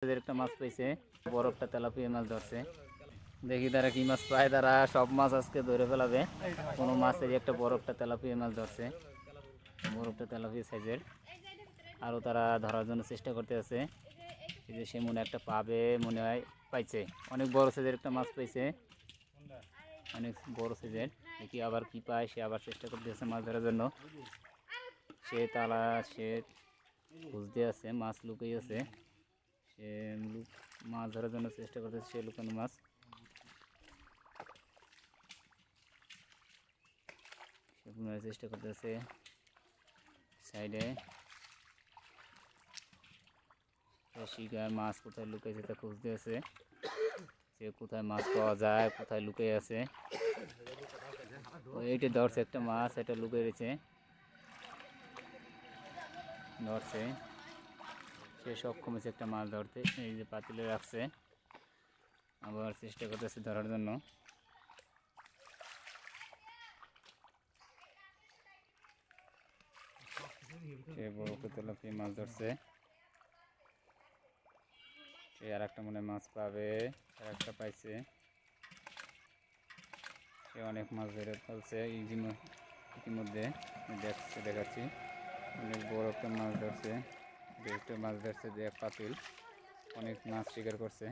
একটা মাছ পাইছে, বড় একটা তেলাপিয়া মাছ ধরছে। দেখি তারা কি মাছ পায়। তারা সব মাছ আজকে ধরে ফেলাবে। কোনো মাছেরই একটা বড় একটা তেলাপিয়া মাছ ধরছে, বড় একটা তেলাপিয়া সাইজের। আরও তারা ধরার জন্য চেষ্টা করতে আছে। এই যে সে মনে একটা পাবে মনে হয়, পাইছে। অনেক বড় সাইজের একটা মাছ পাইছে, অনেক বড় সাইজের। দেখি আবার কি পায়, সে আবার চেষ্টা করতেছে মাছ ধরার জন্য। সে খুঁজতে আছে, মাছ লুকিয়ে আছে। সে মাছ ধরার জন্য চেষ্টা করতেছে, সে লুকানো মাছ। সে পুনরায় চেষ্টা করতেছে সাইডে। শিকার মাছ কোথায় লুকাইছে তা খুঁজতে আছে। সে কোথায় মাছ পাওয়া যায়, কোথায় লুকিয়ে আছে। এইটা ধরছে একটা মাছ, এটা লুকিয়ে রয়েছে, ধরছে। সে সক্ষম হয়েছে একটা মাছ ধরতে। এই যে পাতিলে রাখছে, আবার চেষ্টা করতেছে ধরার জন্য। সে বড় তেলাপিয়া মাছ ধরছে। সে আর একটা মনে মাছ পাবে, আর একটা পাইছে। সে অনেক মাছ ধরে ফেলছে ইতিমধ্যে। দেখাচ্ছি অনেক বড় একটা মাছ ধরছে। একটা মাছ ধরছে যে পাতিল, অনেক মাছ শিকার করছে।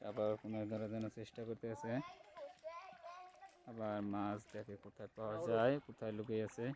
আবার পুনরায় ধরার জন্য চেষ্টা করতে আছে। আবার মাছ দেখে কোথায় পাওয়া যায়, কোথায় লুকিয়ে আছে।